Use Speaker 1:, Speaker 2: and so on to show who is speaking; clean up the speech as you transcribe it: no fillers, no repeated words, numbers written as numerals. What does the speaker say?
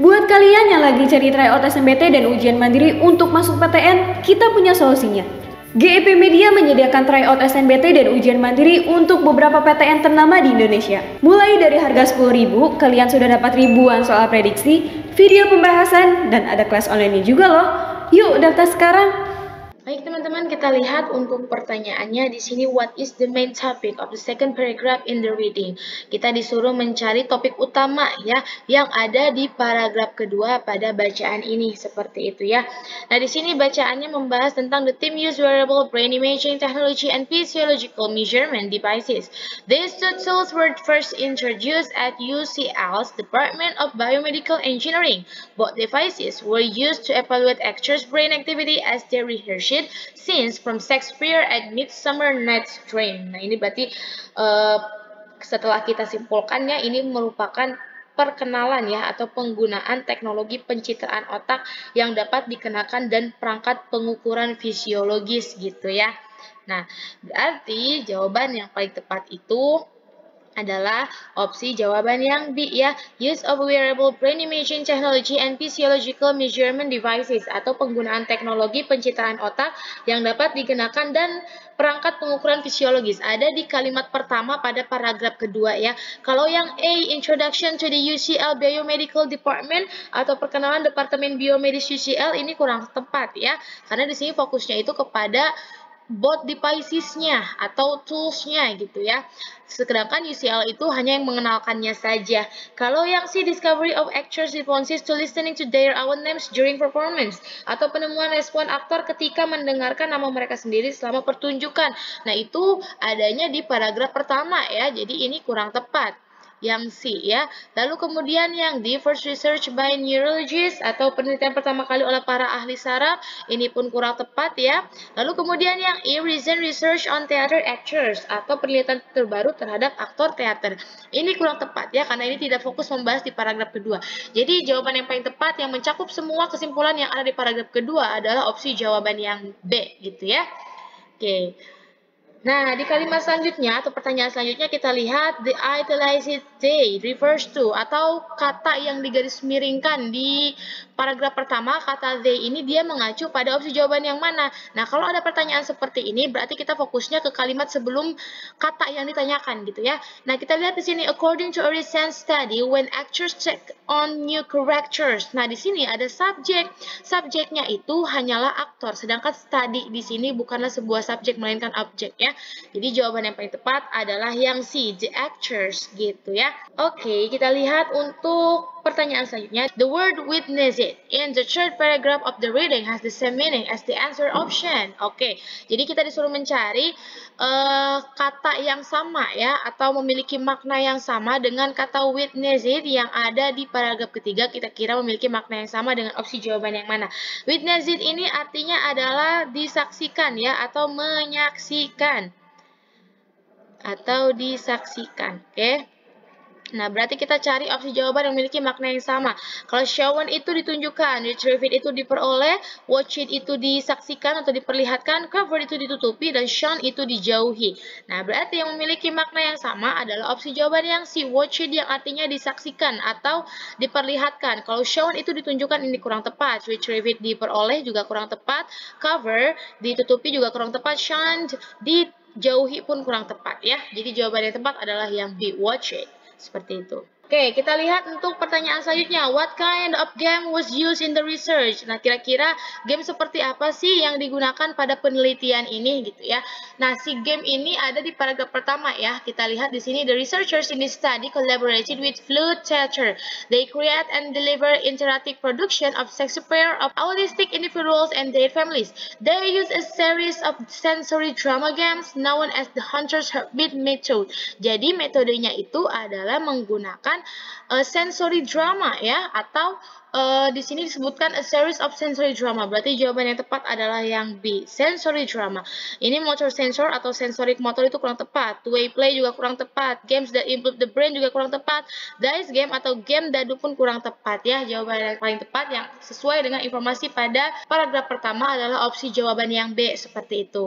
Speaker 1: Buat kalian yang lagi cari tryout SNBT dan ujian mandiri untuk masuk PTN, kita punya solusinya. GIP Media menyediakan tryout SNBT dan ujian mandiri untuk beberapa PTN ternama di Indonesia. Mulai dari harga 10.000, kalian sudah dapat ribuan soal prediksi, video pembahasan, dan ada kelas online juga loh. Yuk daftar sekarang!
Speaker 2: Baik teman-teman, kita lihat untuk pertanyaannya di sini, what is the main topic of the second paragraph in the reading? Kita disuruh mencari topik utama ya yang ada di paragraf kedua pada bacaan ini, seperti itu ya. Nah, di sini bacaannya membahas tentang the team use wearable brain imaging technology and physiological measurement devices. These two tools were first introduced at UCL's Department of Biomedical Engineering. Both devices were used to evaluate actors' brain activity as they rehearsed scenes from Shakespeare at Midsummer Night's Dream. Nah, ini berarti setelah kita simpulkannya, ini merupakan perkenalan ya atau penggunaan teknologi pencitraan otak yang dapat dikenakan dan perangkat pengukuran fisiologis gitu ya. Nah, berarti jawaban yang paling tepat itu adalah opsi jawaban yang B ya, use of wearable brain imaging technology and physiological measurement devices, atau penggunaan teknologi pencitraan otak yang dapat dikenakan dan perangkat pengukuran fisiologis. Ada di kalimat pertama pada paragraf kedua ya. Kalau yang A, introduction to the UCL Biomedical Department atau perkenalan Departemen Biomedis UCL, ini kurang tepat ya, karena di sini fokusnya itu kepada both devices-nya atau tools-nya gitu ya. Sedangkan UCL itu hanya yang mengenalkannya saja. Kalau yang C, discovery of actors' responses to listening to their own names during performance, atau penemuan respon aktor ketika mendengarkan nama mereka sendiri selama pertunjukan. Nah, itu adanya di paragraf pertama ya. Jadi ini kurang tepat. Yang C ya. Lalu kemudian yang D, first research by neurologists atau penelitian pertama kali oleh para ahli saraf, ini pun kurang tepat ya. Lalu kemudian yang E, recent research on theater actors atau penelitian terbaru terhadap aktor teater. Ini kurang tepat ya, karena ini tidak fokus membahas di paragraf kedua. Jadi jawaban yang paling tepat yang mencakup semua kesimpulan yang ada di paragraf kedua adalah opsi jawaban yang B gitu ya. Oke. Nah, di kalimat selanjutnya atau pertanyaan selanjutnya kita lihat the italicized they refers to, atau kata yang digaris miringkan di paragraf pertama, kata they ini dia mengacu pada opsi jawaban yang mana. Nah, kalau ada pertanyaan seperti ini berarti kita fokusnya ke kalimat sebelum kata yang ditanyakan gitu ya. Nah, kita lihat di sini, according to a recent study when actors check on new characters. Nah, di sini ada subjek. Subjeknya itu hanyalah aktor, sedangkan study di sini bukanlah sebuah subjek melainkan objek ya. Jadi jawaban yang paling tepat adalah yang C, the actors gitu ya. Oke, kita lihat untuk pertanyaan selanjutnya. The word witness it in the third paragraph of the reading has the same meaning as the answer option. Oke, jadi kita disuruh mencari kata yang sama ya, atau memiliki makna yang sama dengan kata witness it yang ada di paragraf ketiga. Kita kira memiliki makna yang sama dengan opsi jawaban yang mana. Witness it ini artinya adalah disaksikan ya, atau menyaksikan. Oke. Nah, berarti kita cari opsi jawaban yang memiliki makna yang sama. Kalau shown itu ditunjukkan, retrieve it itu diperoleh, watch it itu disaksikan atau diperlihatkan, cover itu ditutupi, dan shown itu dijauhi. Nah, berarti yang memiliki makna yang sama adalah opsi jawaban yang C, watch it yang artinya disaksikan atau diperlihatkan. Kalau shown itu ditunjukkan, ini kurang tepat. Retrieve it diperoleh juga kurang tepat, cover ditutupi juga kurang tepat, shown dijauhi pun kurang tepat ya. Jadi jawaban yang tepat adalah yang B, watch it. Seperti itu. Oke, kita lihat untuk pertanyaan selanjutnya. What kind of game was used in the research? Nah, kira-kira game seperti apa sih yang digunakan pada penelitian ini gitu ya. Nah, si game ini ada di paragraf pertama ya. Kita lihat di sini, the researchers in this study collaborated with Flute Theater. They create and deliver interactive production of Shakespeare of autistic individuals and their families. They use a series of sensory drama games known as the Hunter's Heartbeat method. Jadi metodenya itu adalah menggunakan sensory drama ya, atau di sini disebutkan a series of sensory drama. Berarti jawaban yang tepat adalah yang B, sensory drama. Ini motor sensor atau sensorik motor itu kurang tepat. Two way play juga kurang tepat. Games that improve the brain juga kurang tepat. Dice game atau game dadu pun kurang tepat ya. Jawaban yang paling tepat yang sesuai dengan informasi pada paragraf pertama adalah opsi jawaban yang B, seperti itu.